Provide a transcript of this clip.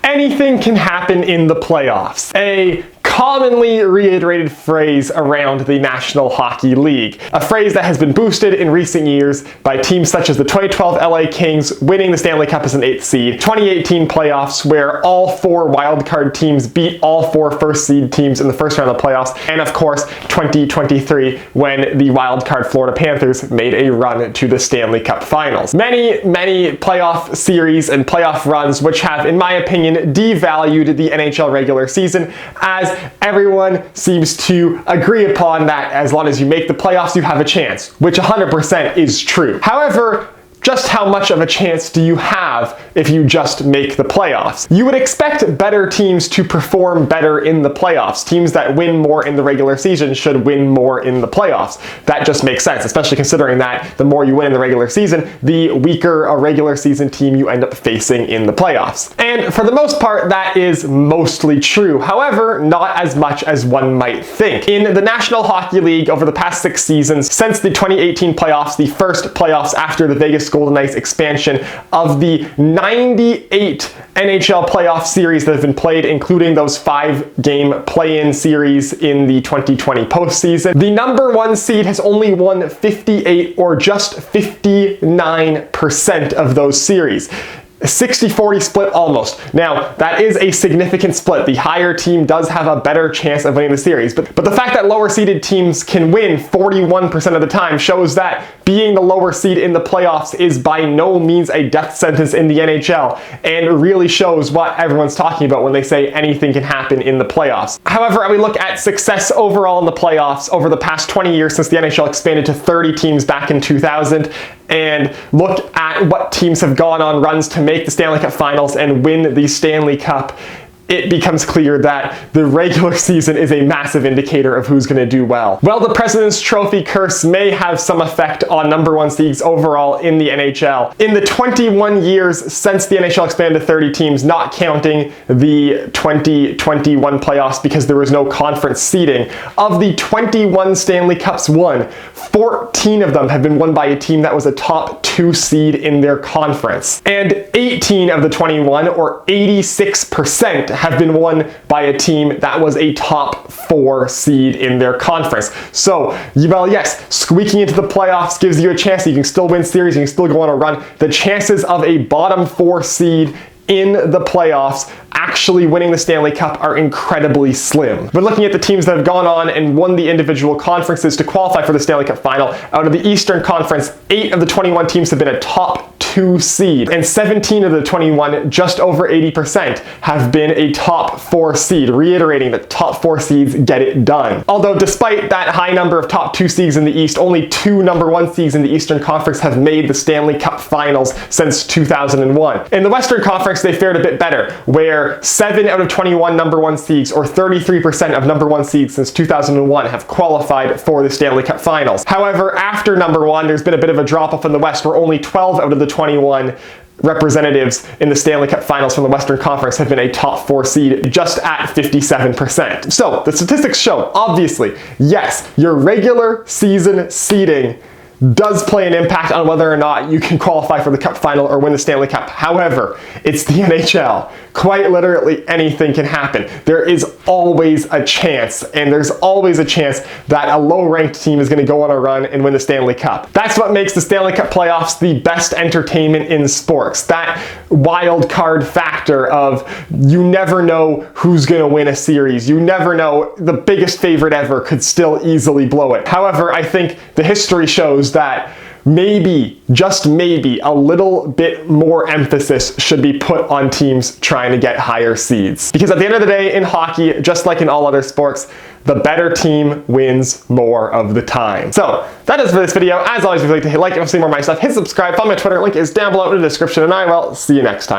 Anything can happen in the playoffs. A commonly reiterated phrase around the National Hockey League. A phrase that has been boosted in recent years by teams such as the 2012 LA Kings winning the Stanley Cup as an 8th seed, 2018 playoffs where all 4 wildcard teams beat all 4 first seed teams in the first round of the playoffs, and of course 2023 when the wildcard Florida Panthers made a run to the Stanley Cup Finals. Many playoff series and playoff runs which have, in my opinion, devalued the NHL regular season, as everyone seems to agree upon that as long as you make the playoffs, you have a chance, which 100% is true. However, just how much of a chance do you have if you just make the playoffs? You would expect better teams to perform better in the playoffs. Teams that win more in the regular season should win more in the playoffs. That just makes sense, especially considering that the more you win in the regular season, the weaker a regular season team you end up facing in the playoffs. And for the most part, that is mostly true. However, not as much as one might think. In the National Hockey League over the past 6 seasons, since the 2018 playoffs, the first playoffs after the Vegas Golden Knights expansion, of the 98 NHL playoff series that have been played, including those 5-game play-in series in the 2020 postseason, the number 1 seed has only won 58 or just 59% of those series. A 60-40 split almost. Now, that is a significant split. The higher team does have a better chance of winning the series, but the fact that lower seeded teams can win 41% of the time shows that being the lower seed in the playoffs is by no means a death sentence in the NHL, and really shows what everyone's talking about when they say anything can happen in the playoffs. However, we look at success overall in the playoffs over the past 20 years since the NHL expanded to 30 teams back in 2000, and look at what teams have gone on runs to make the Stanley Cup Finals and win the Stanley Cup, it becomes clear that the regular season is a massive indicator of who's going to do well. Well, the President's Trophy curse may have some effect on number 1 seeds overall in the NHL. In the 21 years since the NHL expanded to 30 teams, not counting the 2021 playoffs because there was no conference seeding, of the 21 Stanley Cups won, 14 of them have been won by a team that was a top 2 seed in their conference. And 18 of the 21, or 86%, have been won by a team that was a top 4 seed in their conference. So, well, yes, squeaking into the playoffs gives you a chance. You can still win series, you can still go on a run. The chances of a bottom 4 seed in the playoffs actually winning the Stanley Cup are incredibly slim. When looking at the teams that have gone on and won the individual conferences to qualify for the Stanley Cup Final, out of the Eastern Conference, 8 of the 21 teams have been a top 2 seed, and 17 of the 21, just over 80%, have been a top 4 seed, reiterating that top 4 seeds get it done. Although despite that high number of top 2 seeds in the East, only 2 number 1 seeds in the Eastern Conference have made the Stanley Cup Finals since 2001. In the Western Conference, they fared a bit better, where 7 out of 21 number 1 seeds, or 33% of number 1 seeds since 2001, have qualified for the Stanley Cup Finals. However, after number 1, there's been a bit of a drop-off in the West, where only 12 out of the 21 representatives in the Stanley Cup Finals from the Western Conference have been a top 4 seed, just at 57%. So, the statistics show, obviously, yes, your regular season seeding does play an impact on whether or not you can qualify for the Cup Final or win the Stanley Cup. However, it's the NHL. Quite literally anything can happen. There is always a chance, and there's always a chance that a low-ranked team is going to go on a run and win the Stanley Cup. That's what makes the Stanley Cup playoffs the best entertainment in sports. That wild card factor of you never know who's going to win a series. You never know. The biggest favorite ever could still easily blow it. However, I think the history shows that maybe, just maybe, a little bit more emphasis should be put on teams trying to get higher seeds. Because at the end of the day, in hockey, just like in all other sports, the better team wins more of the time. So, that is for this video. As always, if you'd like to hit like and see more of my stuff, hit subscribe, follow my Twitter, link is down below in the description, and I will see you next time.